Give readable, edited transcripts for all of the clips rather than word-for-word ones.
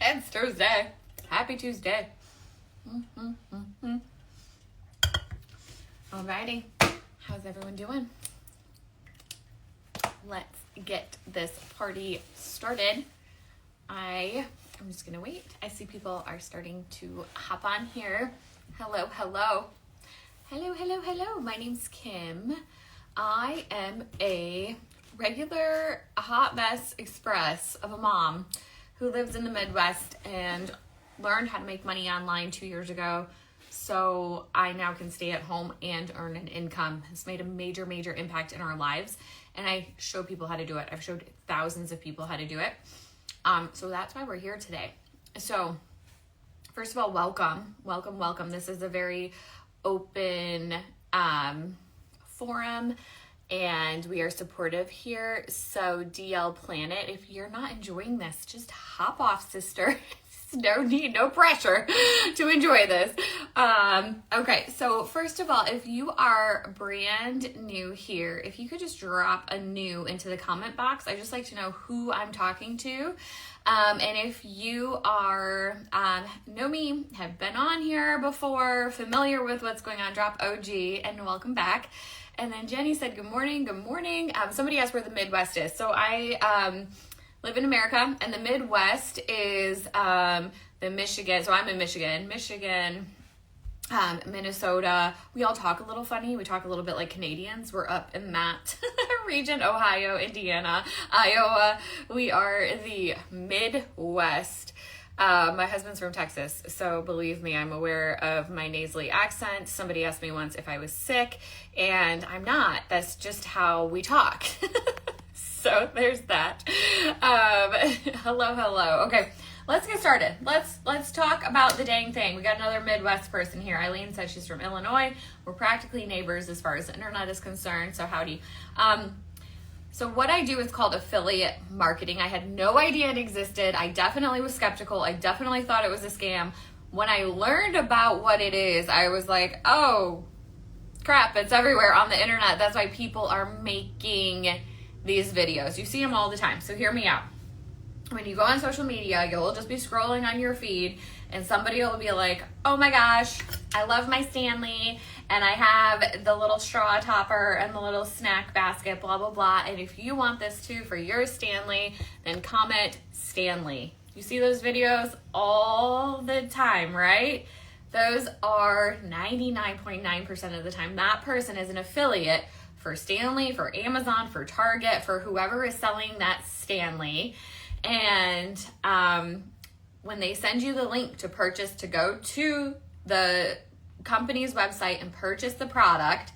It's Tuesday. Happy Tuesday. Alrighty. How's everyone doing? Let's get this party started. I'm just going to wait. I see people are starting to hop on here. Hello, hello. Hello, hello, hello. My name's Kim. I am a regular hot mess express of a mom who lives in the Midwest and learned how to make money online 2 years ago. So I now can stay at home and earn an income. It's made a major, major impact in our lives. And I show people how to do it. I've showed thousands of people how to do it. So that's why we're here today. So first of all, welcome, welcome, welcome. This is a very open forum and we are supportive here. So DL Planet, if you're not enjoying this, just hop off, sister. No need, no pressure to enjoy this. Okay, so first of all, if you are brand new here, if you could just drop a new into the comment box, I just like to know who I'm talking to. And if you are, know me, have been on here before, familiar with what's going on, drop OG and welcome back. And then Jenny said, good morning, good morning. Somebody asked where the Midwest is. So I live in America, and the Midwest is the Michigan. So I'm in Michigan, Minnesota. We all talk a little funny. We talk a little bit like Canadians. We're up in that region, Ohio, Indiana, Iowa. We are the Midwest. My husband's from Texas, so believe me, I'm aware of my nasally accent. Somebody asked me once if I was sick, and I'm not. That's just how we talk. So there's that. Hello, hello. Okay, let's get started. Let's talk about the dang thing. We got another Midwest person here. Eileen said she's from Illinois. We're practically neighbors as far as the internet is concerned, so howdy. So what I do is called affiliate marketing. I had no idea it existed. I definitely was skeptical. I definitely thought it was a scam. When I learned about what it is, I was like, oh, crap, it's everywhere on the internet. That's why people are making these videos. You see them all the time. So hear me out. When you go on social media, you'll just be scrolling on your feed and somebody will be like, oh my gosh, I love my Stanley and I have the little straw topper and the little snack basket, blah, blah, blah. And if you want this too for your Stanley, then comment Stanley. You see those videos all the time, right? Those are 99.9% of the time. That person is an affiliate for Stanley, for Amazon, for Target, for whoever is selling that Stanley. And when they send you the link to purchase, to go to the company's website and purchase the product,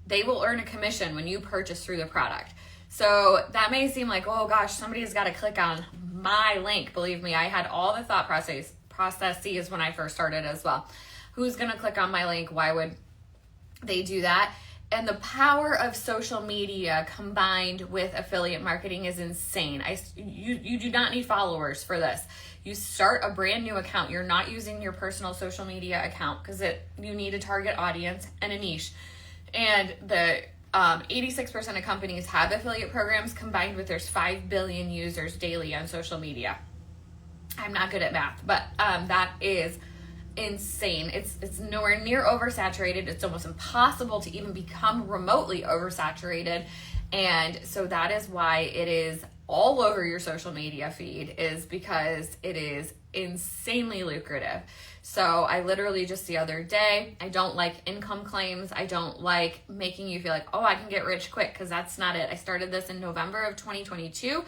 they will earn a commission when you purchase through the product. So that may seem like, oh gosh, somebody's got to click on my link. Believe me, I had all the thought processes when I first started as well. Who's going to click on my link? Why would they do that? And the power of social media combined with affiliate marketing is insane. You do not need followers for this. You start a brand new account. You're not using your personal social media account because you need a target audience and a niche. And the 86% of companies have affiliate programs combined with there's 5 billion users daily on social media. I'm not good at math, but that is insane. It's nowhere near oversaturated. It's almost impossible to even become remotely oversaturated. And so that is why it is all over your social media feed, is because it is insanely lucrative. So I literally just the other day, I don't like income claims. I don't like making you feel like, oh, I can get rich quick, because that's not it. I started this in November of 2022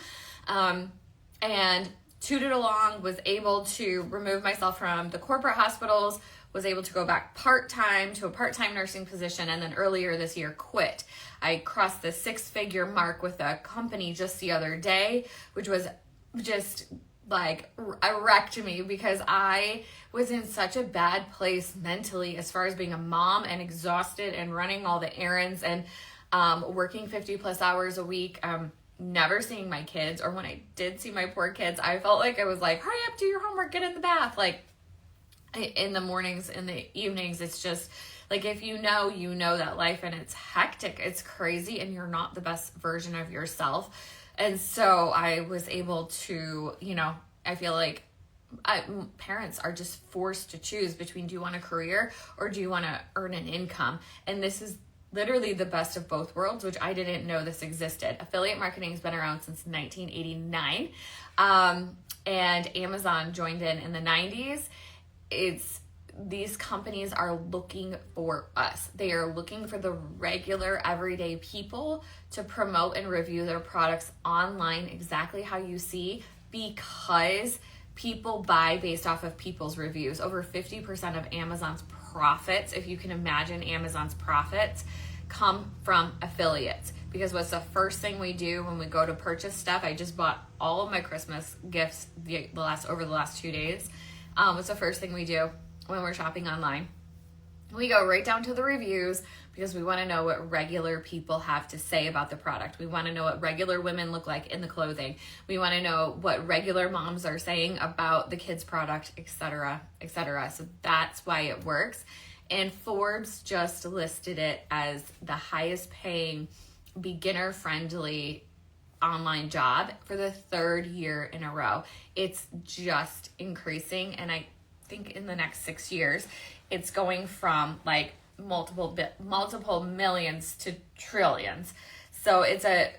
and tooted along, was able to remove myself from the corporate hospitals, was able to go back part-time to a part-time nursing position, and then earlier this year quit. I crossed the 6-figure mark with a company just the other day, which was just like a wreck to me because I was in such a bad place mentally as far as being a mom and exhausted and running all the errands and working 50 plus hours a week. Never seeing my kids, or when I did see my poor kids, I felt like I was like, hurry up, do your homework, get in the bath. Like in the mornings, in the evenings, it's just like, if you know that life, and it's hectic, it's crazy, and you're not the best version of yourself. And so I was able to, I feel like parents are just forced to choose between, do you want a career or do you want to earn an income? And this is literally the best of both worlds, which I didn't know this existed. Affiliate marketing has been around since 1989. And Amazon joined in the 90s. These companies are looking for us. They are looking for the regular, everyday people to promote and review their products online exactly how you see, because people buy based off of people's reviews. Over 50% of Amazon's profits, if you can imagine Amazon's profits, come from affiliates. Because what's the first thing we do when we go to purchase stuff? I just bought all of my Christmas gifts over the last 2 days. What's the first thing we do when we're shopping online? We go right down to the reviews, because we want to know what regular people have to say about the product. We want to know what regular women look like in the clothing. We want to know what regular moms are saying about the kids' product, etc., etc. So that's why it works. And Forbes just listed it as the highest paying, beginner-friendly online job for the 3rd year in a row. It's just increasing, and I think in the next 6 years, it's going from like multiple millions to trillions. So it's a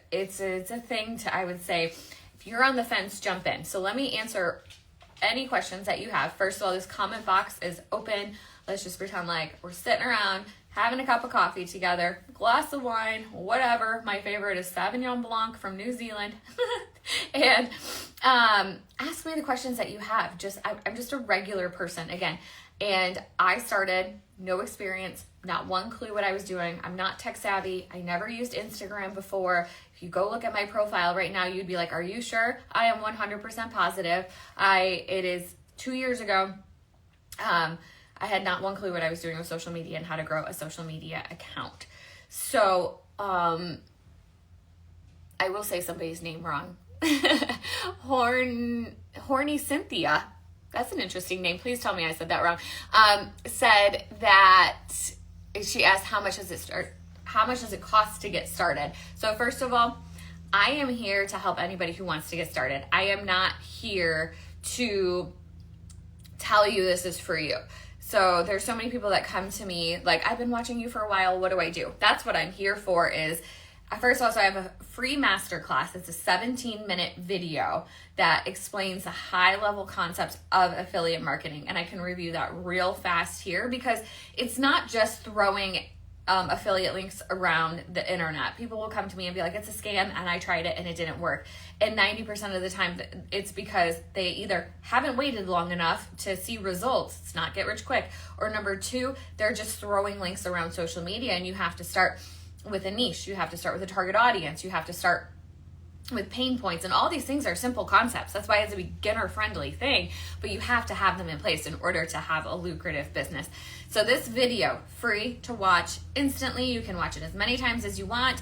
thing to, I would say, if you're on the fence, jump in. So let me answer any questions that you have. First of all, this comment box is open. Let's just pretend like we're sitting around having a cup of coffee together, glass of wine, whatever. My favorite is Sauvignon Blanc from New Zealand. And ask me the questions that you have. I'm just a regular person again. And I started, no experience, not one clue what I was doing. I'm not tech savvy. I never used Instagram before. If you go look at my profile right now, you'd be like, are you sure? I am 100% positive. It is 2 years ago. I had not one clue what I was doing with social media and how to grow a social media account. So, I will say somebody's name wrong. Horny Cynthia. That's an interesting name. Please tell me I said that wrong. Said that she asked, how much does it cost to get started? So first of all, I am here to help anybody who wants to get started. I am not here to tell you this is for you. So there's so many people that come to me like, I've been watching you for a while. What do I do? That's what I'm here for. Is first of all, so I have a free masterclass. It's a 17-minute video that explains the high-level concepts of affiliate marketing. And I can review that real fast here, because it's not just throwing affiliate links around the internet. People will come to me and be like, it's a scam, and I tried it and it didn't work. And 90% of the time, it's because they either haven't waited long enough to see results, it's not get rich quick, or number 2, they're just throwing links around social media, and you have to start with a niche. You have to start with a target audience. You have to start with pain points, and all these things are simple concepts. That's why it's a beginner-friendly thing, but you have to have them in place in order to have a lucrative business. So this video, free to watch instantly. You can watch it as many times as you want.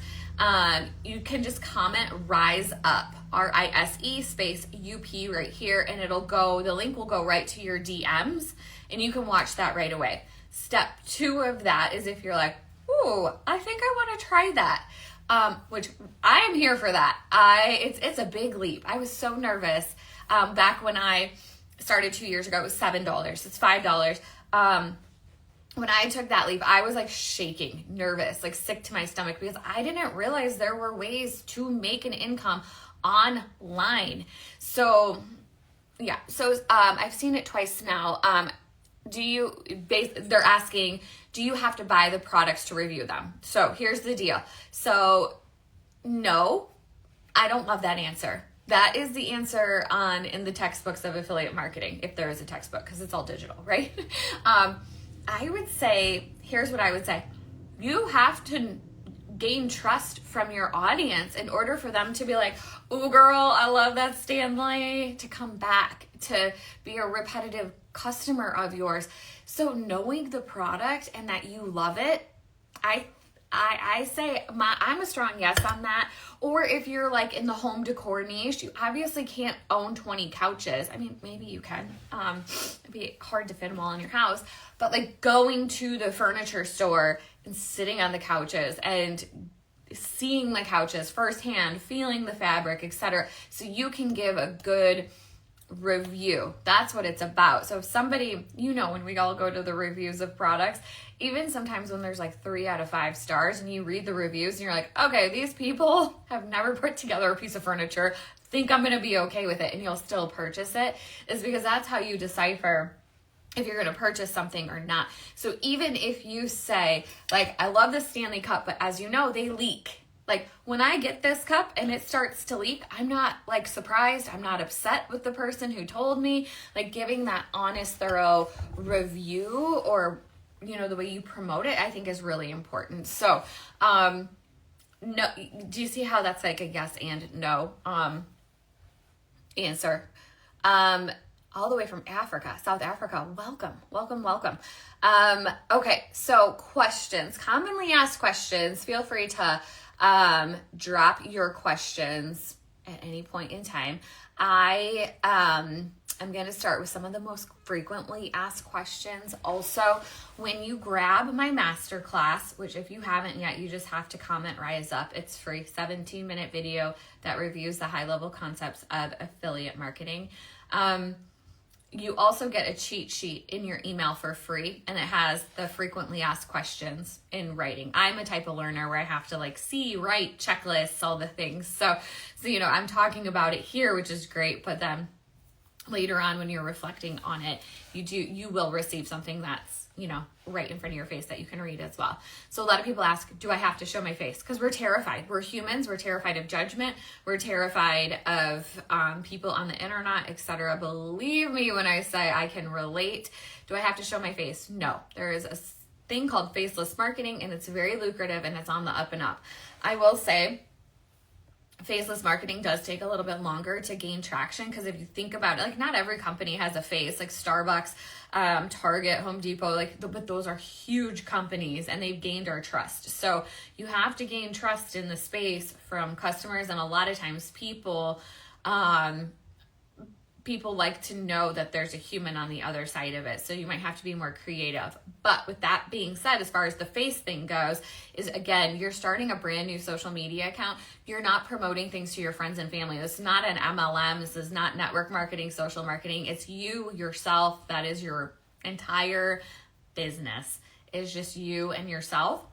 You can just comment RISE UP, RISE space UP right here, and the link will go right to your DMs, and you can watch that right away. Step 2 of that is if you're like, ooh, I think I want to try that. Which I am here for that. It's a big leap. I was so nervous. Back when I started 2 years ago, it was $7. It's $5. When I took that leap, I was like shaking, nervous, like sick to my stomach, because I didn't realize there were ways to make an income online. So yeah, I've seen it twice now. They're asking, do you have to buy the products to review them? So here's the deal. So no, I don't love that answer. That is the answer in the textbooks of affiliate marketing, if there is a textbook, because it's all digital, right? I would say, here's what I would say. You have to gain trust from your audience in order for them to be like, oh girl, I love that Stanley, to come back, to be a repetitive customer of yours. So knowing the product and that you love it, I say I'm a strong yes on that. Or if you're like in the home decor niche, you obviously can't own 20 couches. I mean, maybe you can. It'd be hard to fit them all in your house. But like going to the furniture store and sitting on the couches and seeing the couches firsthand, feeling the fabric, etc. So you can give a good review. That's what it's about. So if somebody, when we all go to the reviews of products, even sometimes when there's like 3 out of 5 stars and you read the reviews and you're like, okay, these people have never put together a piece of furniture, think I'm going to be okay with it, and you'll still purchase it, is because that's how you decipher if you're going to purchase something or not. So even if you say, like, I love the Stanley Cup, but as you know, they leak. Like, when I get this cup and it starts to leak, I'm not, like, surprised. I'm not upset with the person who told me. Like, giving that honest, thorough review or, the way you promote it, I think is really important. So, no, do you see how that's like a yes and no answer? All the way from Africa, South Africa. Welcome. Okay, so questions, commonly asked questions. Feel free to drop your questions at any point in time. I'm going to start with some of the most frequently asked questions. Also, when you grab my masterclass, which if you haven't yet, you just have to comment Rise Up. It's free, 17-minute video that reviews the high-level concepts of affiliate marketing. You also get a cheat sheet in your email for free, and it has the frequently asked questions in writing. I'm a type of learner where I have to see, write, checklists, all the things. So I'm talking about it here, which is great, but then later on when you're reflecting on it, you will receive something that's, right in front of your face that you can read as well. So a lot of people ask, do I have to show my face? Because we're terrified. We're humans. We're terrified of judgment. We're terrified of people on the internet, etc. Believe me when I say I can relate. Do I have to show my face? No. There is a thing called faceless marketing, and it's very lucrative, and it's on the up and up. I will say, faceless marketing does take a little bit longer to gain traction, because if you think about it, not every company has a face, like Starbucks, Target, Home Depot, but those are huge companies and they've gained our trust. So you have to gain trust in the space from customers, and a lot of times people like to know that there's a human on the other side of it. So you might have to be more creative. But with that being said, as far as the face thing goes, is again, you're starting a brand new social media account. You're not promoting things to your friends and family. This is not an MLM. This is not network marketing, social marketing. It's you, yourself. That is your entire business. It's just you and yourself.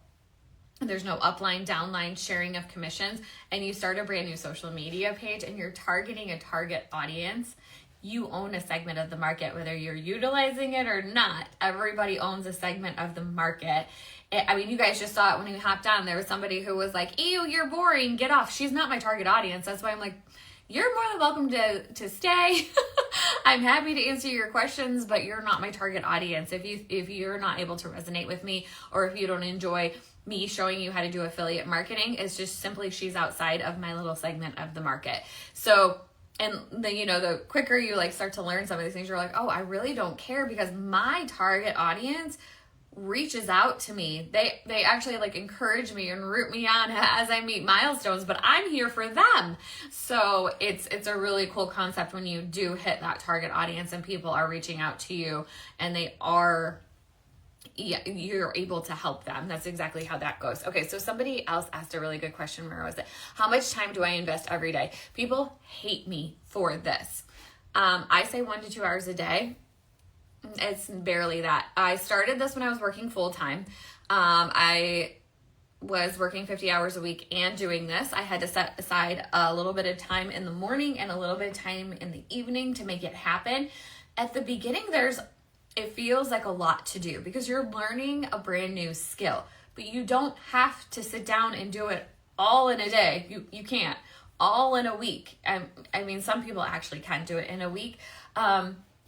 There's no upline, downline, sharing of commissions. And you start a brand new social media page and you're targeting a target audience. You own a segment of the market, whether you're utilizing it or not. Everybody owns a segment of the market. You guys just saw it when we hopped on. There was somebody who was like, ew, you're boring, get off. She's not my target audience. That's why I'm like, you're more than welcome to stay. I'm happy to answer your questions, but you're not my target audience. If you're not able to resonate with me, or if you don't enjoy me showing you how to do affiliate marketing, it's just simply she's outside of my little segment of the market. So, and the quicker you start to learn some of these things, you're like, oh, I really don't care, because my target audience reaches out to me. They actually encourage me and root me on as I meet milestones, but I'm here for them. So it's a really cool concept when you do hit that target audience and people are reaching out to you and you're able to help them. That's exactly how that goes. Okay, so somebody else asked a really good question. Where was it? How much time do I invest every day? People hate me for this. I say 1 to 2 hours a day. It's barely that. I started this when I was working full-time. I was working 50 hours a week and doing this. I had to set aside a little bit of time in the morning and a little bit of time in the evening to make it happen. At the beginning, it feels like a lot to do because you're learning a brand new skill, but you don't have to sit down and do it all in a day. You can't. All in a week. Some people actually can do it in a week.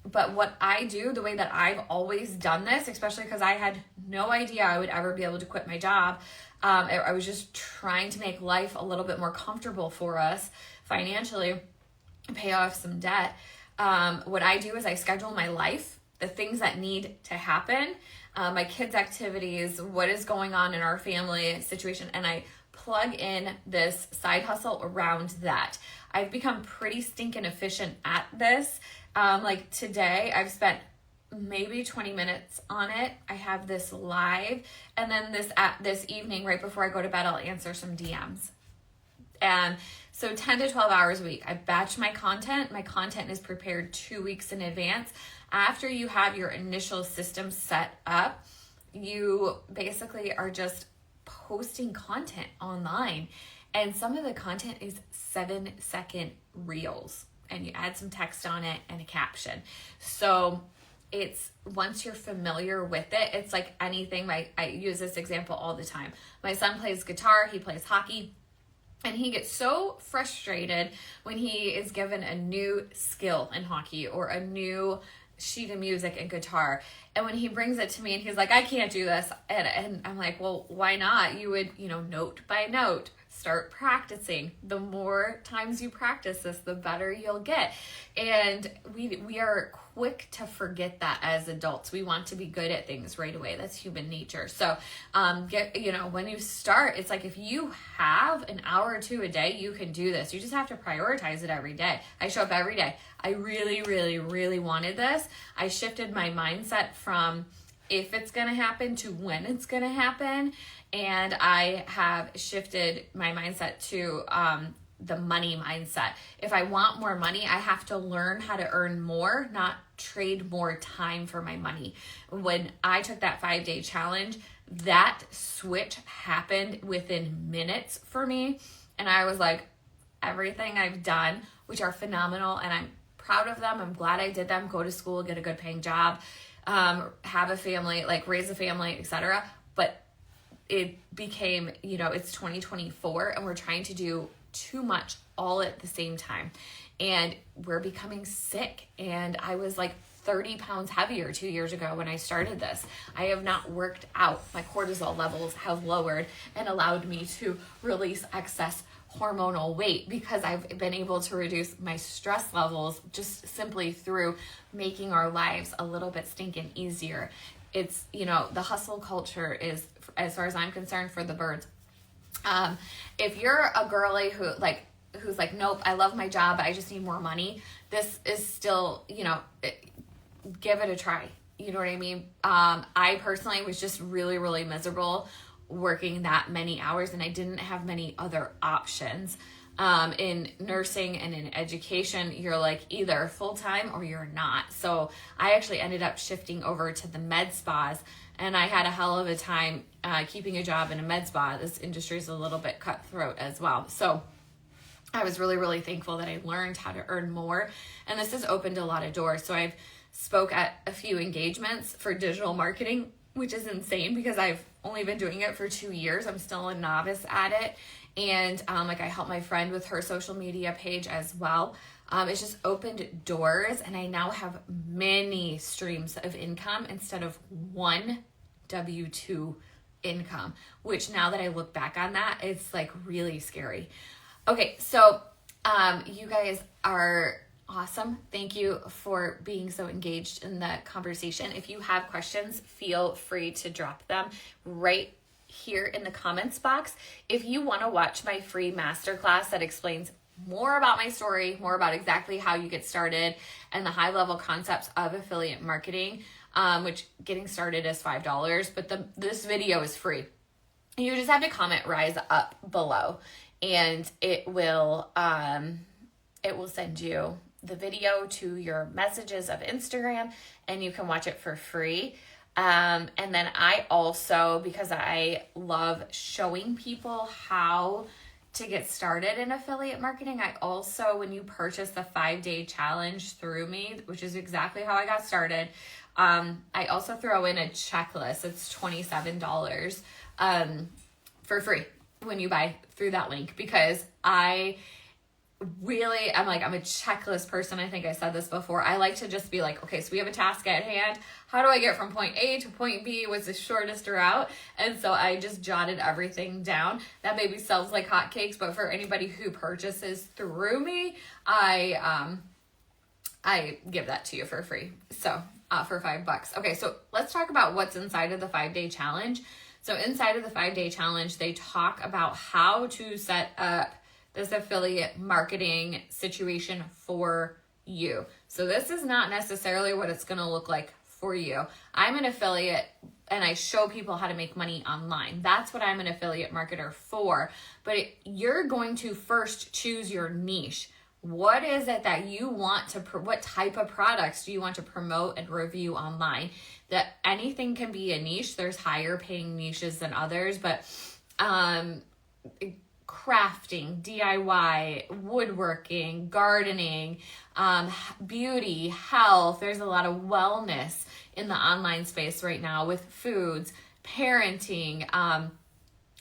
But what I do, the way that I've always done this, especially because I had no idea I would ever be able to quit my job. I was just trying to make life a little bit more comfortable for us financially, pay off some debt. What I do is I schedule my life, the things that need to happen, my kids' activities, what is going on in our family situation, and I plug in this side hustle around that. I've become pretty stinking efficient at this. Today, I've spent maybe 20 minutes on it. I have this live, and then this evening, right before I go to bed, I'll answer some DMs. And So 10 to 12 hours a week. I batch my content. My content is prepared 2 weeks in advance. After you have your initial system set up, you basically are just posting content online. And some of the content is 7-second reels, and you add some text on it and a caption. So it's, once you're familiar with it, it's like anything. I use this example all the time. My son plays guitar, he plays hockey, and he gets so frustrated when he is given a new skill in hockey or a new sheet of music and guitar. And when he brings it to me and he's like, I can't do this. And I'm like, well, why not? You would, note by note, start practicing. The more times you practice this, the better you'll get. And we are quick to forget that as adults. We want to be good at things right away. That's human nature. So, when you start, it's like if you have an hour or two a day, you can do this. You just have to prioritize it every day. I show up every day. I really, really, really wanted this. I shifted my mindset from if it's going to happen to when it's going to happen. And I have shifted my mindset to the money mindset. If I want more money, I have to learn how to earn more, not trade more time for my money. When I took that 5-day challenge, that switch happened within minutes for me. And I was like, everything I've done, which are phenomenal, and I'm proud of them. I'm glad I did them. Go to school, get a good paying job, have a family, like raise a family, etc. But it became, it's 2024 and we're trying to do too much all at the same time. And we're becoming sick. And I was like 30 pounds heavier 2 years ago when I started this. I have not worked out. My cortisol levels have lowered and allowed me to release excess hormonal weight because I've been able to reduce my stress levels just simply through making our lives a little bit stinking easier. It's, the hustle culture is, as far as I'm concerned, for the birds. If you're a girly who's like, nope, I love my job, I just need more money, this is still, give it a try. You know what I mean? I personally was just really, really miserable working that many hours, and I didn't have many other options. In nursing and in education, you're like either full-time or you're not. So I actually ended up shifting over to the med spas, and I had a hell of a time keeping a job in a med spa. This industry is a little bit cutthroat as well. So I was really, really thankful that I learned how to earn more, and this has opened a lot of doors. So I've spoke at a few engagements for digital marketing, which is insane because I've only been doing it for 2 years. I'm still a novice at it. And I help my friend with her social media page as well. It's just opened doors, and I now have many streams of income instead of one W-2 income, which now that I look back on that, it's like really scary. Okay, so you guys are awesome. Thank you for being so engaged in the conversation. If you have questions, feel free to drop them right here in the comments box. If you want to watch my free masterclass that explains more about my story, more about exactly how you get started and the high level concepts of affiliate marketing, which getting started is $5, but this video is free. You just have to comment rise up below, and it will send you the video to your messages of Instagram, and you can watch it for free. And then I also, because I love showing people how to get started in affiliate marketing, I also, when you purchase the 5-day challenge through me, which is exactly how I got started, I also throw in a checklist. It's $27 for free when you buy through that link, because I'm a checklist person. I think I said this before. I like to just be like, okay, so we have a task at hand. How do I get from point A to point B? What's the shortest route? And so I just jotted everything down. That maybe sells like hotcakes, but for anybody who purchases through me, I give that to you for free. So for $5. Okay, so let's talk about what's inside of the 5-day challenge. So inside of the 5-day challenge, they talk about how to set up this affiliate marketing situation for you. So this is not necessarily what it's going to look like for you. I'm an affiliate and I show people how to make money online. That's what I'm an affiliate marketer for. But you're going to first choose your niche. What is it that you want to, what type of products do you want to promote and review online? That anything can be a niche. There's higher paying niches than others, but crafting, DIY, woodworking, gardening, beauty, health. There's a lot of wellness in the online space right now with foods, parenting.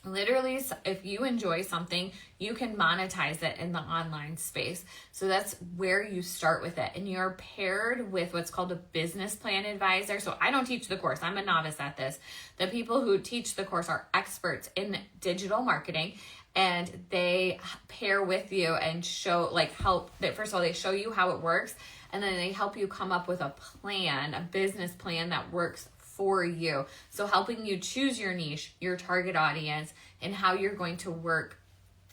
Literally, if you enjoy something, you can monetize it in the online space. So that's where you start with it. And you're paired with what's called a business plan advisor. So I don't teach the course. I'm a novice at this. The people who teach the course are experts in digital marketing, and they pair with you and show, help that. First of all, they show you how it works, and then they help you come up with a plan, a business plan that works for you. So helping you choose your niche, your target audience, and how you're going to work,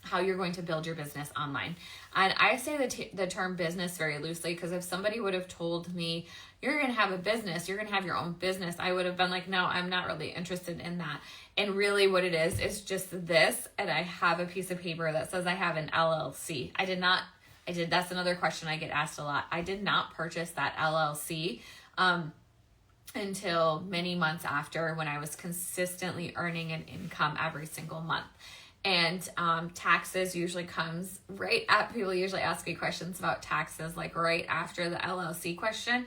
how you're going to build your business online. And I say the term business very loosely, because if somebody would have told me, you're going to have a business, you're going to have your own business, I would have been like, no, I'm not really interested in that. And really what it is just this, and I have a piece of paper that says I have an LLC. That's another question I get asked a lot. I did not purchase that LLC until many months after, when I was consistently earning an income every single month. And taxes usually comes right at, people usually ask me questions about taxes like right after the LLC question.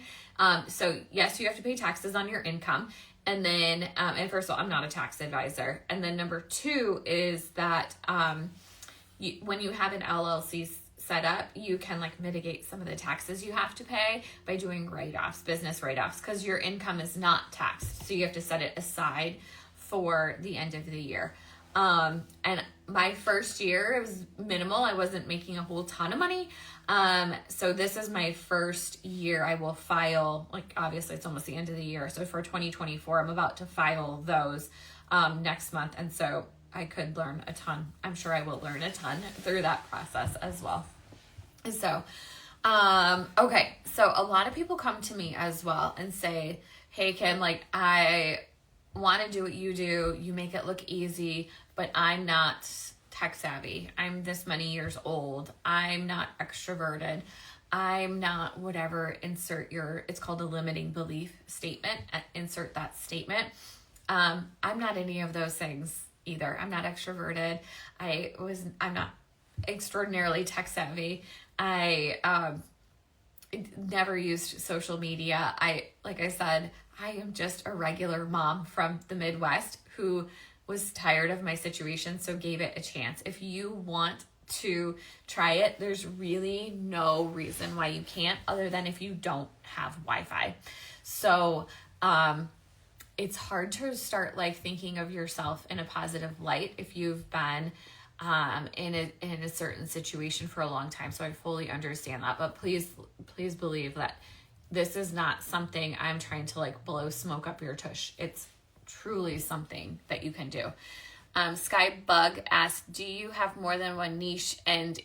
So yes, you have to pay taxes on your income. And then, and first of all, I'm not a tax advisor. And then number two is that when you have an LLC set up, you can mitigate some of the taxes you have to pay by doing write-offs, business write-offs, because your income is not taxed. So you have to set it aside for the end of the year. And my first year, it was minimal. I wasn't making a whole ton of money. So this is my first year. I will file, obviously it's almost the end of the year. So for 2024, I'm about to file those, next month. And so I could learn a ton. I'm sure I will learn a ton through that process as well. So, okay. So a lot of people come to me as well and say, hey, Kim, I want to do what you do. You make it look easy, but I'm not tech savvy. I'm this many years old. I'm not extroverted. I'm not whatever, it's called a limiting belief statement. Insert that statement. I'm not any of those things either. I'm not extroverted. I'm not extraordinarily tech savvy. I never used social media. Like I said, I am just a regular mom from the Midwest who was tired of my situation, so gave it a chance. If you want to try it, there's really no reason why you can't, other than if you don't have Wi-Fi. So it's hard to start thinking of yourself in a positive light if you've been in a certain situation for a long time. So I fully understand that, but please believe that this is not something I'm trying to blow smoke up your tush. It's truly something that you can do. Skybug asked, do you have more than one niche? And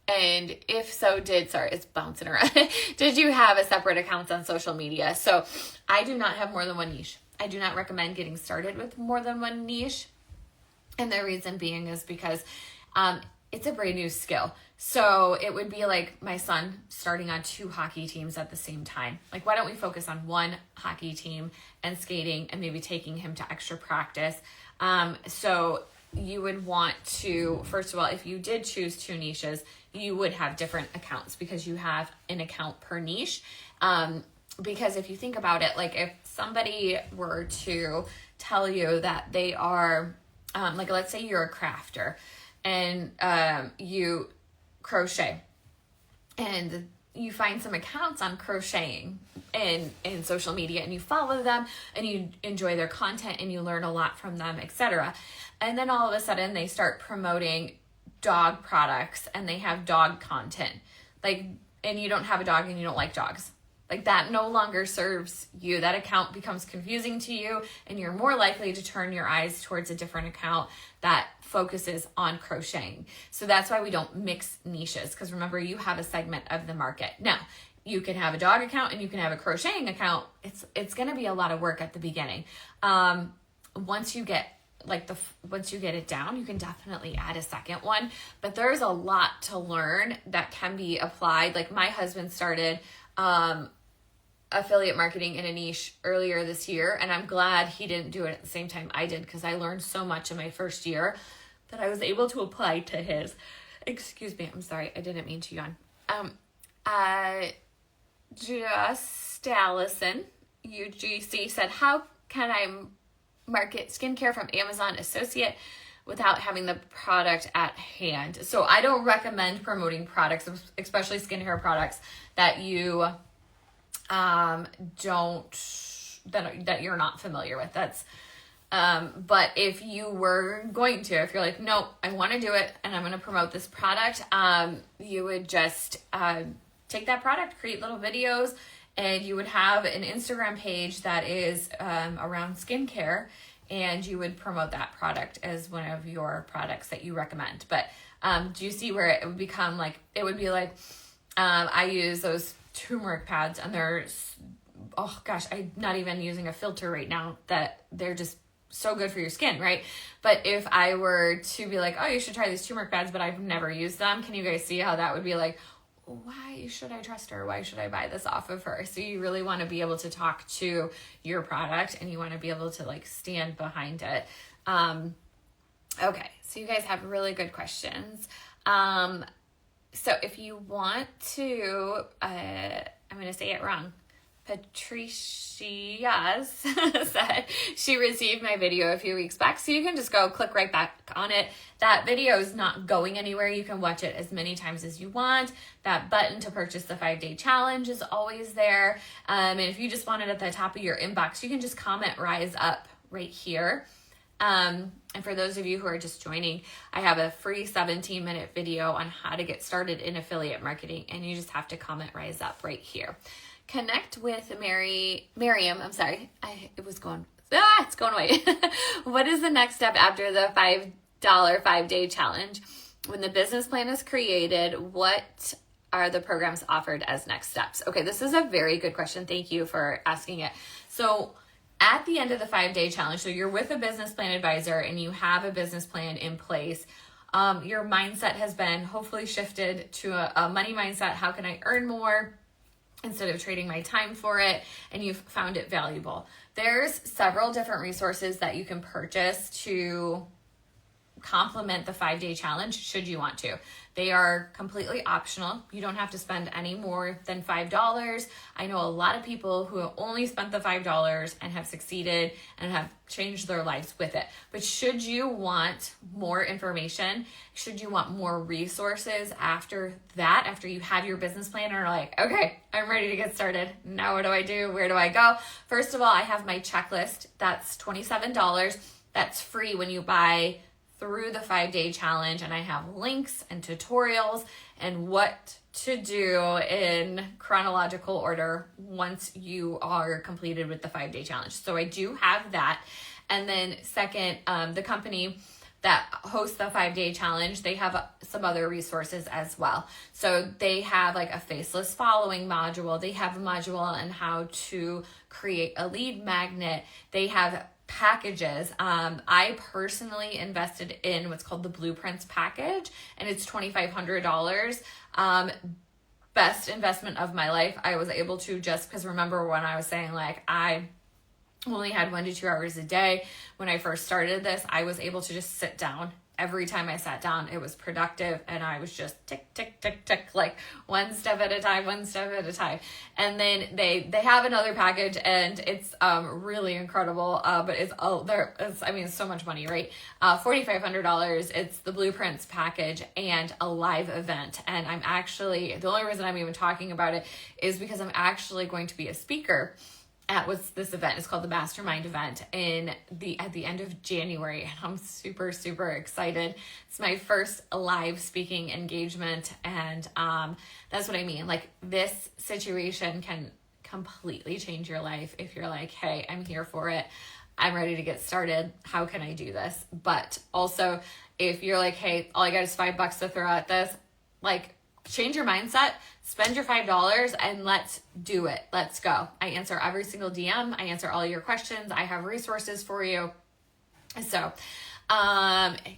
if so, it's bouncing around. Did you have a separate accounts on social media? So I do not have more than one niche. I do not recommend getting started with more than one niche. And the reason being is because it's a brand new skill. So it would be like my son starting on 2 hockey teams at the same time. Why don't we focus on one hockey team and skating and maybe taking him to extra practice? So you would want to, first of all, if you did choose 2 niches, you would have different accounts because you have an account per niche. Because if you think about it, if somebody were to tell you that they are, let's say you're a crafter and you crochet and you find some accounts on crocheting in social media and you follow them and you enjoy their content and you learn a lot from them, etc. And then all of a sudden they start promoting dog products and they have dog content, and you don't have a dog and you don't like dogs. That no longer serves you. That account becomes confusing to you and you're more likely to turn your eyes towards a different account that focuses on crocheting. So that's why we don't mix niches, because remember, you have a segment of the market. Now, you can have a dog account and you can have a crocheting account. It's going to be a lot of work at the beginning. Once you get it down, you can definitely add a second one, but there's a lot to learn that can be applied. Like my husband started affiliate marketing in a niche earlier this year, and I'm glad he didn't do it at the same time I did, because I learned so much in my first year that I was able to apply to his. Excuse me, I'm sorry, I didn't mean to yawn. Just Allison, UGC, said, how can I market skincare from Amazon Associate without having the product at hand? So I don't recommend promoting products, especially skincare products, that you that you're not familiar with. That's but if you were going to, if you're like, no, I want to do it and I'm going to promote this product, you would just take that product, create little videos, and you would have an Instagram page that is around skincare, and you would promote that product as one of your products that you recommend. But do you see where it would become like, it would be like, I use those turmeric pads, and they're, oh gosh, I'm not even using a filter right now, that they're just so good for your skin, right? But if I were to be like, oh, you should try these turmeric pads, but I've never used them, can you guys see how that would be like, why should I trust her? Why should I buy this off of her? So you really want to be able to talk to your product, and you want to be able to like stand behind it. Okay, so you guys have really good questions. So if you want to, I'm going to say it wrong. Patricia's said she received my video a few weeks back. So you can just go click right back on it. That video is not going anywhere. You can watch it as many times as you want. That button to purchase the 5-day challenge is always there. And if you just want it at the top of your inbox, you can just comment Rise Up right here. And for those of you who are just joining, I have a free 17-minute video on how to get started in affiliate marketing, and you just have to comment Rise Up right here. Connect with Miriam. I'm sorry. It's going away. What is the next step after the $5 5-day challenge? When the business plan is created, what are the programs offered as next steps? Okay, this is a very good question. Thank you for asking it. So at the end of the 5-day challenge, so you're with a business plan advisor and you have a business plan in place. Your mindset has been hopefully shifted to a money mindset. How can I earn more instead of trading my time for it? And you've found it valuable. There's several different resources that you can purchase to complement the 5-day challenge should you want to. They are completely optional. You don't have to spend any more than $5. I know a lot of people who have only spent the $5 and have succeeded and have changed their lives with it. But should you want more information, should you want more resources after that, after you have your business plan and are like, okay, I'm ready to get started. Now what do I do? Where do I go? First of all, I have my checklist. That's $27. That's free when you buy through the 5-day challenge, and I have links and tutorials and what to do in chronological order once you are completed with the 5-day challenge. So I do have that. And then second, the company that hosts the 5-day challenge, they have some other resources as well. So they have like a faceless following module. They have a module on how to create a lead magnet. They have packages. I personally invested in what's called the Blueprints package, and it's $2,500. Best investment of my life. I was able to, just because remember when I was saying like I only had 1 to 2 hours a day when I first started this, I was able to just sit down. Every time I sat down, it was productive, and I was just tick, tick, tick, tick, like one step at a time, one step at a time. And then they have another package, and it's really incredible, but it's so much money, right? $4,500. It's the Blueprints package and a live event. And I'm actually, the only reason I'm even talking about it is because I'm actually going to be a speaker at this event. It's called the Mastermind event at the end of January, and I'm super, super excited. It's my first live speaking engagement, and that's what I mean. Like, this situation can completely change your life if you're like, hey, I'm here for it. I'm ready to get started. How can I do this? But also, if you're like, hey, all I got is $5 to throw at this, like, change your mindset, spend your $5 and let's do it. Let's go. I answer every single DM. I answer all your questions. I have resources for you. So,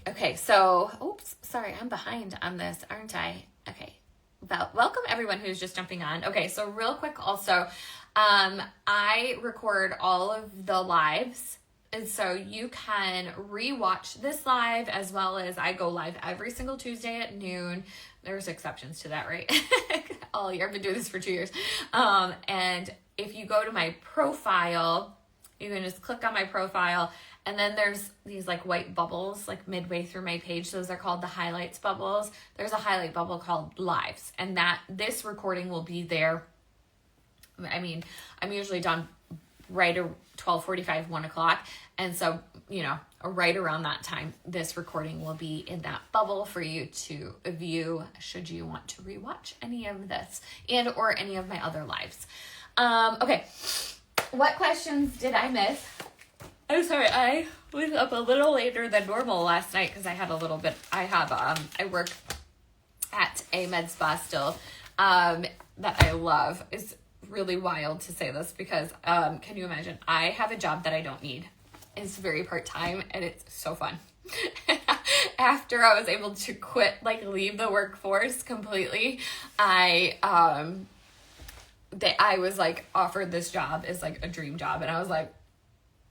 okay. So, oops, sorry. I'm behind on this, aren't I? Okay. Well, welcome everyone who's just jumping on. Okay. So real quick also, I record all of the lives. And so you can rewatch this live as well as I go live every single Tuesday at noon. There's exceptions to that, right? All year. I've been doing this for 2 years. And if you go to my profile, you can just click on my profile and then there's these like white bubbles like midway through my page. Those are called the highlights bubbles. There's a highlight bubble called lives and this recording will be there. I mean, I'm usually done right at 12:45, 1 o'clock. And so, right around that time, this recording will be in that bubble for you to view should you want to rewatch any of this and or any of my other lives. Okay. What questions did I miss? I'm sorry, I was up a little later than normal last night because I had I work at a med spa still that I love. It's really wild to say this because can you imagine? I have a job that I don't need. It's very part-time and it's so fun. After I was able to leave the workforce completely, I was like offered this job as like a dream job and I was like,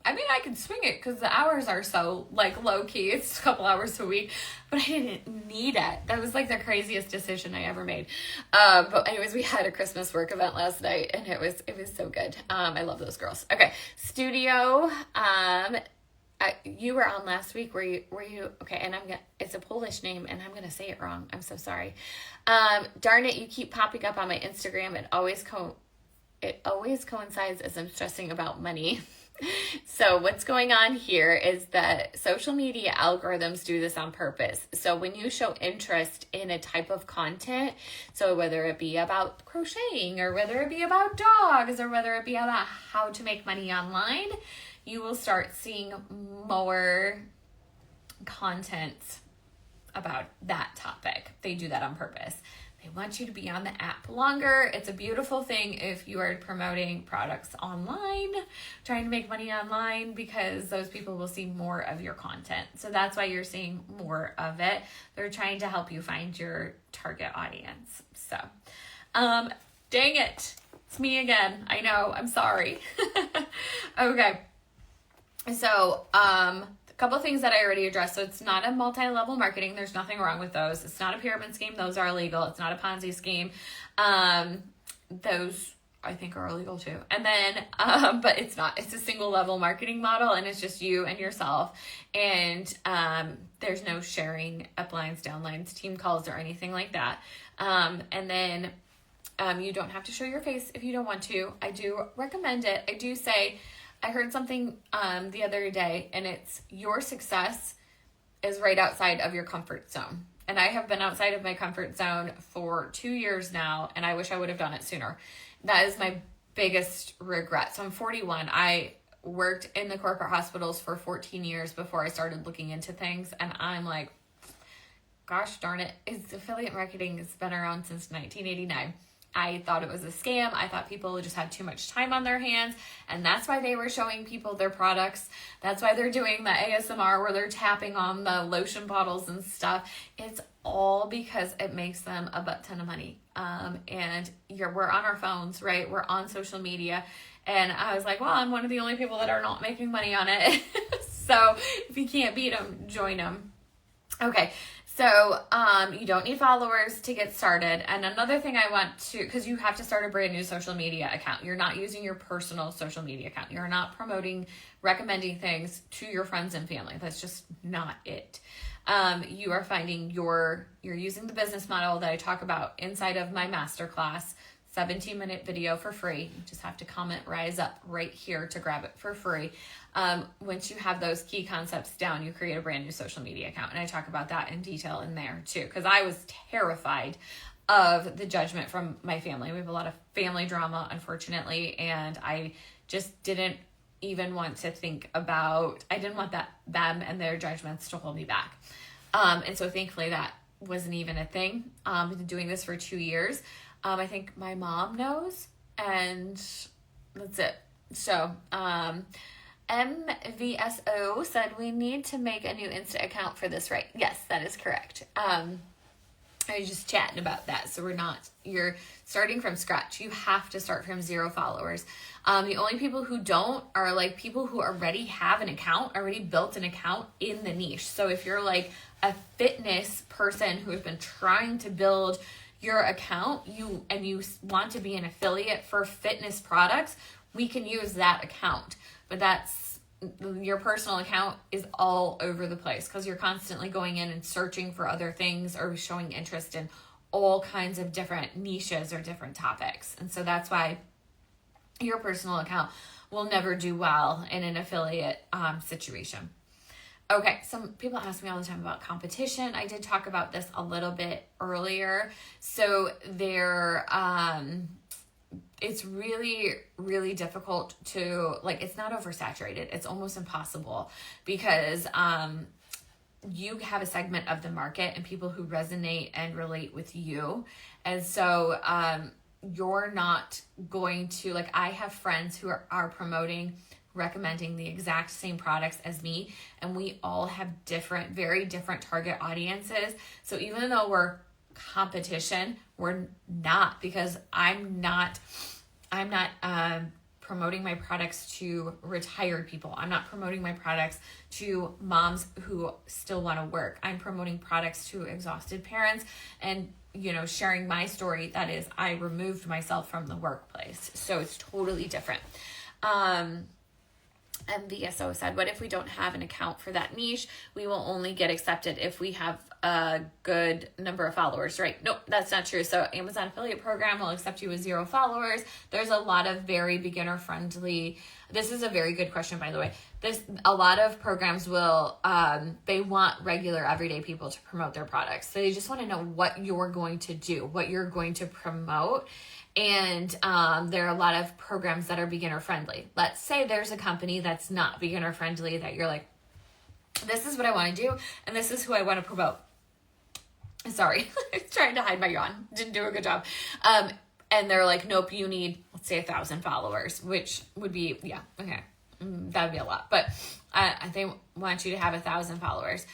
I mean, I can swing it because the hours are so like low key. It's a couple hours a week, but I didn't need it. That was like the craziest decision I ever made. But anyways, we had a Christmas work event last night and it was so good. I love those girls. Okay. Studio. You were on last week. Were you? Okay. And it's a Polish name and I'm going to say it wrong. I'm so sorry. Darn it. You keep popping up on my Instagram. It always coincides as I'm stressing about money. So what's going on here is that social media algorithms do this on purpose. So when you show interest in a type of content, so whether it be about crocheting or whether it be about dogs or whether it be about how to make money online, you will start seeing more content about that topic. They do that on purpose. They want you to be on the app longer. It's a beautiful thing if you are promoting products online, trying to make money online, because those people will see more of your content. So that's why you're seeing more of it. They're trying to help you find your target audience. So, dang it. It's me again. I know. I'm sorry. Okay. So, a couple of things that I already addressed. So it's not a multi-level marketing. There's nothing wrong with those. It's not a pyramid scheme. Those are illegal. It's not a Ponzi scheme. Those I think are illegal too. And then, but it's not. It's a single level marketing model and it's just you and yourself. And there's no sharing uplines, downlines, team calls, or anything like that. And then you don't have to show your face if you don't want to. I do recommend it. I do say, I heard something the other day, and it's your success is right outside of your comfort zone. And I have been outside of my comfort zone for 2 years now, and I wish I would have done it sooner. That is my biggest regret. So I'm 41. I worked in the corporate hospitals for 14 years before I started looking into things, and I'm like, gosh darn it, affiliate marketing has been around since 1989. I thought it was a scam. I thought people just had too much time on their hands, and that's why they were showing people their products. That's why they're doing the ASMR where they're tapping on the lotion bottles and stuff. It's all because it makes them a butt ton of money. And we're on our phones, right? We're on social media. And I was like, well, I'm one of the only people that are not making money on it. So if you can't beat them, join them. Okay. So, you don't need followers to get started. And another thing I want to, because you have to start a brand new social media account. You're not using your personal social media account. You're not recommending things to your friends and family. That's just not it. You are finding you're using the business model that I talk about inside of my masterclass, 17-minute video for free. You just have to comment Rise Up right here to grab it for free. Once you have those key concepts down, you create a brand new social media account. And I talk about that in detail in there too, because I was terrified of the judgment from my family. We have a lot of family drama, unfortunately, and I just didn't even want to think about, I didn't want them and their judgments to hold me back. And so thankfully that wasn't even a thing. Been doing this for 2 years. I think my mom knows, and that's it. So, MVSO said we need to make a new Insta account for this, right? Yes, that is correct. I was just chatting about that. So you're starting from scratch. You have to start from 0 followers. The only people who don't are like people who already have an account, already built an account in the niche. So if you're like a fitness person who has been trying to build your account, you want to be an affiliate for fitness products, we can use that account. But your personal account is all over the place because you're constantly going in and searching for other things or showing interest in all kinds of different niches or different topics. And so that's why your personal account will never do well in an affiliate situation. Okay, some people ask me all the time about competition. I did talk about this a little bit earlier. So it's really, really difficult to, like, it's not oversaturated. It's almost impossible because you have a segment of the market and people who resonate and relate with you. And so you're not going to, like, I have friends who are promoting, recommending the exact same products as me, and we all have very different target audiences. So even though we're competition, we're not, because I'm not promoting my products to retired people. I'm not promoting my products to moms who still want to work. I'm promoting products to exhausted parents and, sharing my story. That is, I removed myself from the workplace. So it's totally different. MVSO said, what if we don't have an account for that niche? We will only get accepted if we have a good number of followers, right? Nope, that's not true. So Amazon affiliate program will accept you with 0 followers. There's a lot of very beginner friendly. This is a very good question, by the way. A lot of programs will, they want regular everyday people to promote their products. So they just want to know what you're going to do, what you're going to promote. And there are a lot of programs that are beginner friendly. Let's say there's a company that's not beginner friendly that you're like, this is what I want to do, and this is who I want to promote. Sorry, I was trying to hide my yawn. Didn't do a good job. And they're like, nope, you need, let's say 1,000 followers, which would be, yeah, okay. That would be a lot. But they want you to have 1,000 followers.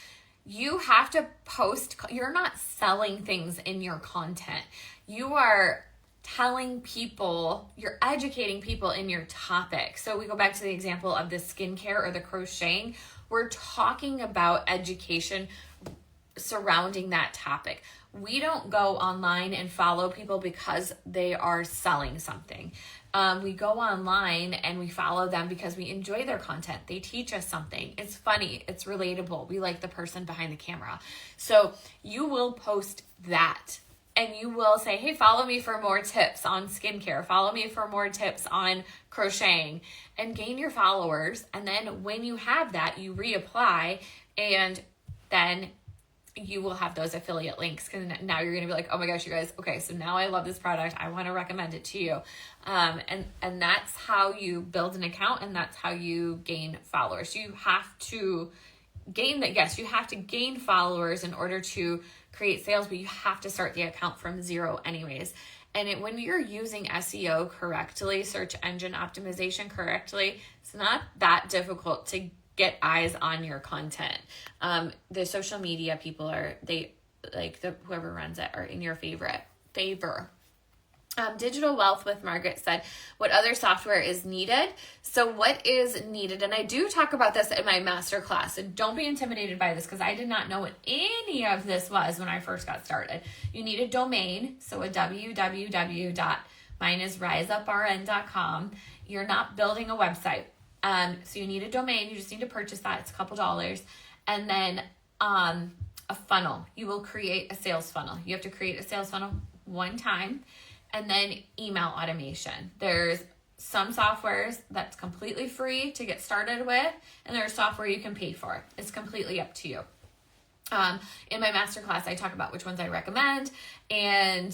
You have to post. You're not selling things in your content. You are telling people, you're educating people in your topic. So we go back to the example of the skincare or the crocheting. We're talking about education surrounding that topic. We don't go online and follow people because they are selling something. We go online and we follow them because we enjoy their content. They teach us something. It's funny. It's relatable. We like the person behind the camera. So you will post that. And you will say, hey, follow me for more tips on skincare. Follow me for more tips on crocheting, and gain your followers. And then when you have that, you reapply, and then you will have those affiliate links. Because now you're going to be like, oh my gosh, you guys, okay, so now I love this product. I want to recommend it to you. And that's how you build an account, and that's how you gain followers. You have to gain that. Yes, you have to gain followers in order to create sales, but you have to start the account from 0 anyways. And when you're using SEO correctly, search engine optimization correctly, it's not that difficult to get eyes on your content. The social media people whoever runs it are in your favor. Digital Wealth with Margaret said, what other software is needed? So what is needed? And I do talk about this in my masterclass, and don't be intimidated by this because I did not know what any of this was when I first got started. You need a domain, so a www. Mine is riseuprn.com. You're not building a website. So you need a domain. You just need to purchase that. It's a couple dollars. And then a funnel. You will create a sales funnel. You have to create a sales funnel one time. And then email automation. There's some softwares that's completely free to get started with, and there's software you can pay for. It's completely up to you. In my masterclass, I talk about which ones I recommend and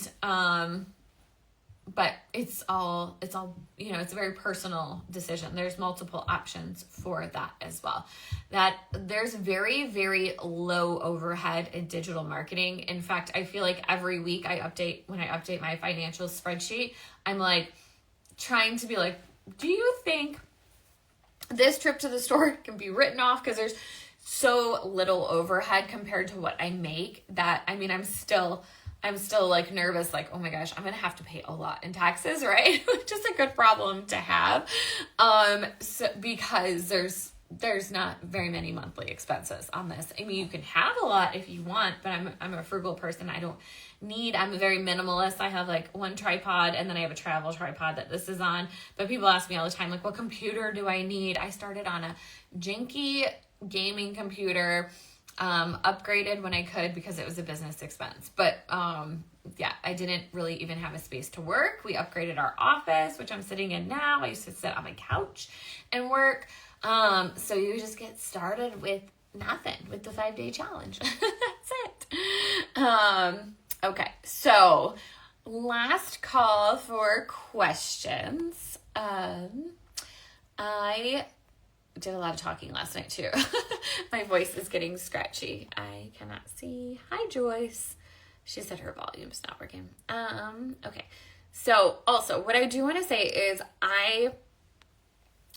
but it's all, it's a very personal decision. There's multiple options for that as well. That there's very, very low overhead in digital marketing. In fact, I feel like every week when I update my financial spreadsheet, I'm like trying to be like, do you think this trip to the store can be written off? Because there's so little overhead compared to what I make that, I mean, I'm still like nervous, like, oh my gosh, I'm going to have to pay a lot in taxes, right? Which is a good problem to have. So because there's not very many monthly expenses on this. I mean, you can have a lot if you want, but I'm a frugal person. I'm a very minimalist. I have like one tripod, and then I have a travel tripod that this is on. But people ask me all the time, like, what computer do I need? I started on a janky gaming computer, upgraded when I could because it was a business expense. But I didn't really even have a space to work. We upgraded our office, which I'm sitting in now. I used to sit on my couch and work. So you just get started with nothing, with the 5-day challenge. That's it. Okay, so last call for questions. I did a lot of talking last night too. My voice is getting scratchy. I cannot see. Hi, Joyce. She said her volume's not working. Okay. So also what I do want to say is I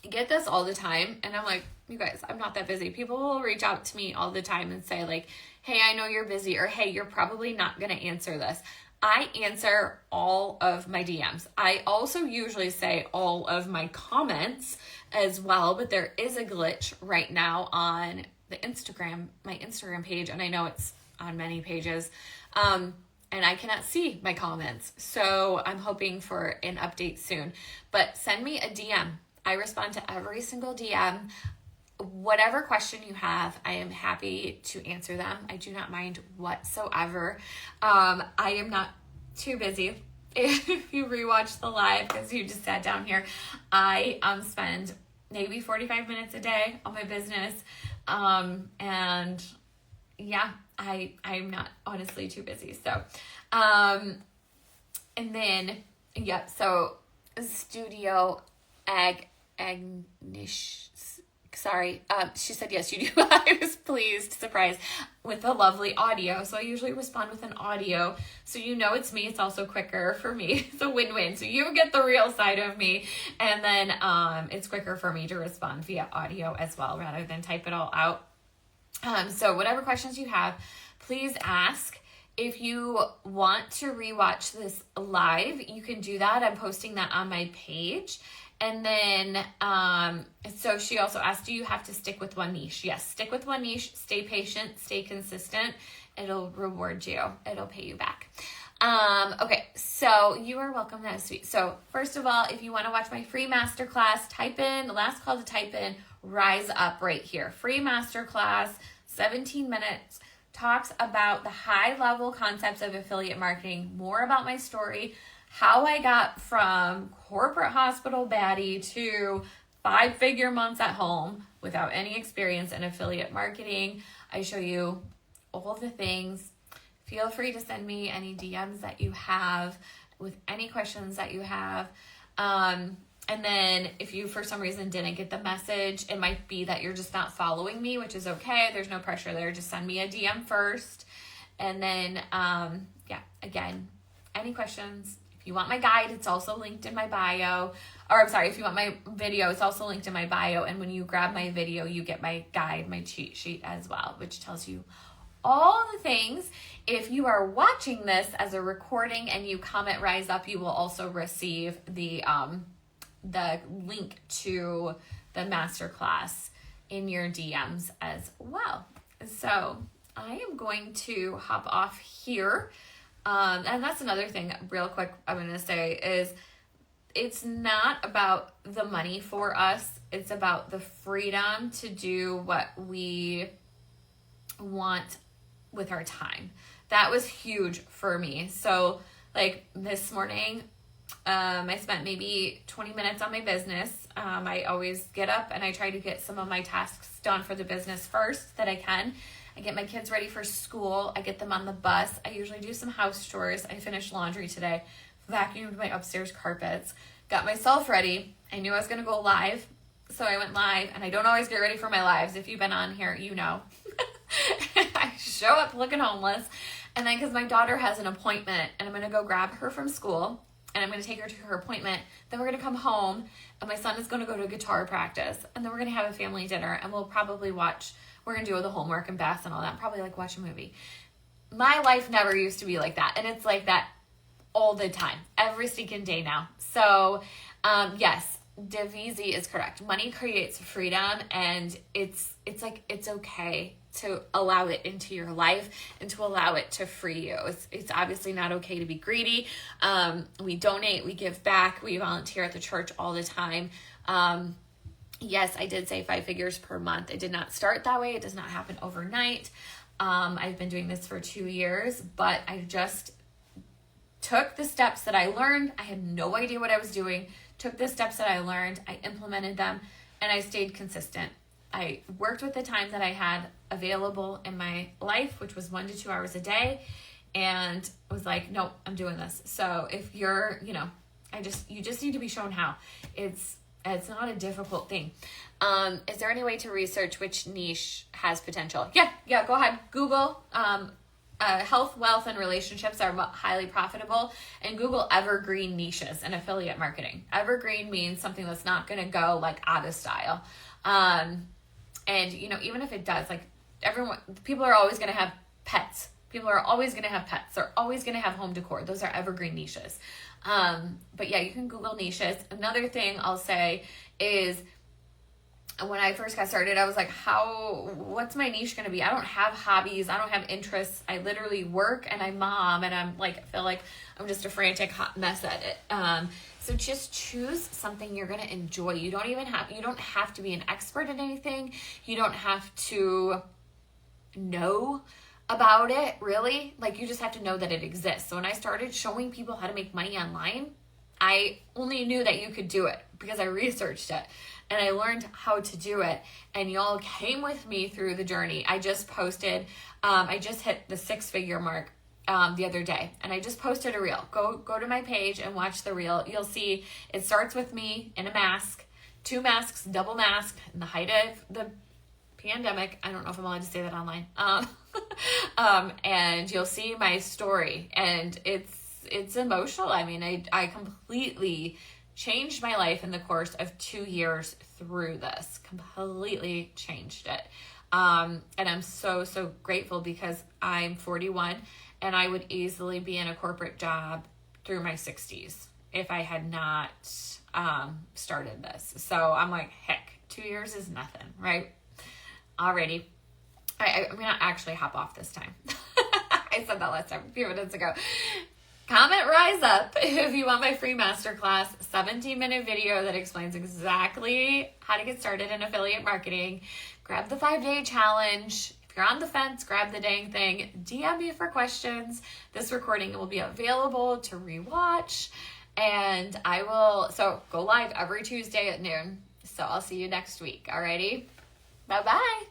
get this all the time, and I'm like, you guys, I'm not that busy. People will reach out to me all the time and say like, hey, I know you're busy, or hey, you're probably not going to answer this. I answer all of my DMs. I also usually say all of my comments as well, but there is a glitch right now on my Instagram page, and I know it's on many pages, and I cannot see my comments. So I'm hoping for an update soon, but send me a DM. I respond to every single DM. Whatever question you have, I am happy to answer them. I do not mind whatsoever. I am not too busy. If you rewatch the live, because you just sat down here, I spend maybe 45 minutes a day on my business. And yeah, I'm not honestly too busy. So, and then, yeah, so Studio Agnish. Sorry. She said, yes, you do. I was pleased, surprised with the lovely audio. So I usually respond with an audio. So you know it's me. It's also quicker for me. It's a win-win. So you get the real side of me. And then it's quicker for me to respond via audio as well, rather than type it all out. So whatever questions you have, please ask. If you want to rewatch this live, you can do that. I'm posting that on my page. And then, so she also asked, do you have to stick with one niche? Yes, stick with one niche, stay patient, stay consistent. It'll reward you. It'll pay you back. Okay, so you are welcome. That is sweet. So first of all, if you want to watch my free masterclass, the last call to type in Rise Up right here. Free masterclass, 17 minutes, talks about the high level concepts of affiliate marketing, more about my story, how I got from corporate hospital baddie to 5-figure months at home without any experience in affiliate marketing. I show you all the things. Feel free to send me any DMs that you have with any questions that you have. And then if you, for some reason, didn't get the message, it might be that you're just not following me, which is okay. There's no pressure there. Just send me a DM first. And then, again, any questions? If you want my guide, it's also linked in my bio. Or I'm sorry, if you want my video, it's also linked in my bio. And when you grab my video, you get my guide, my cheat sheet as well, which tells you all the things. If you are watching this as a recording and you comment Rise Up, you will also receive the link to the masterclass in your DMs as well. So I am going to hop off here. And that's another thing real quick I'm going to say is it's not about the money for us. It's about the freedom to do what we want with our time. That was huge for me. So like this morning, I spent maybe 20 minutes on my business. I always get up and I try to get some of my tasks done for the business first that I can. I get my kids ready for school. I get them on the bus. I usually do some house chores. I finished laundry today. vacuumed my upstairs carpets, got myself ready. I knew I was going to go live, so I went live, and I don't always get ready for my lives. If you've been on here, you know. I show up looking homeless, and then because my daughter has an appointment, and I'm going to go grab her from school, and I'm going to take her to her appointment, then we're going to come home, and my son is going to go to guitar practice, and then we're going to have a family dinner, and we'll probably we're going to do the homework and baths and all that, probably like watch a movie. My life never used to be like that, and it's like that all the time, every stinking day now. So, yes, Davizzi is correct. Money creates freedom, and it's okay to allow it into your life and to allow it to free you. It's obviously not okay to be greedy. We donate, we give back, we volunteer at the church all the time. Yes, I did say 5 figures per month. It did not start that way. It does not happen overnight. I've been doing this for 2 years, but I just took the steps that I learned. I had no idea what I was doing. Took the steps that I learned, I implemented them, and I stayed consistent. I worked with the time that I had available in my life, which was 1 to 2 hours a day, and was like, nope, I'm doing this. So if you're, you just need to be shown how. It's not a difficult thing. Is there any way to research which niche has potential? Yeah, go ahead. Google, health, wealth, and relationships are highly profitable, and Google evergreen niches and affiliate marketing. Evergreen means something that's not going to go like out of style. And even if it does, like people are always going to have pets. People are always going to have pets. They're always going to have home decor. Those are evergreen niches. But yeah, you can Google niches. Another thing I'll say is, when I first got started, I was like, what's my niche going to be? I don't have hobbies. I don't have interests. I literally work and I mom, and I'm like, I feel like I'm just a frantic hot mess at it. So just choose something you're going to enjoy. You don't have to be an expert at anything. You don't have to know about it, really. Like, you just have to know that it exists. So when I started showing people how to make money online, I only knew that you could do it because I researched it and I learned how to do it, and y'all came with me through the journey. I just posted, I just hit the 6-figure mark the other day, and I just posted a reel. Go to my page and watch the reel. You'll see it starts with me in a mask, 2 masks, double mask, in the height of the pandemic. I don't know if I'm allowed to say that online. And you'll see my story, and it's emotional. I mean, I completely changed my life in the course of 2 years through this. Completely changed it. And I'm so, so grateful, because I'm 41 and I would easily be in a corporate job through my 60s if I had not started this. So I'm like, heck, 2 years is nothing, right? Alrighty. I'm going to actually hop off this time. I said that last time, a few minutes ago. Comment rise up if you want my free masterclass, 17-minute video that explains exactly how to get started in affiliate marketing. Grab the 5-day challenge. If you're on the fence, grab the dang thing. DM me for questions. This recording will be available to rewatch. And so go live every Tuesday at noon. So I'll see you next week. Alrighty? Bye-bye.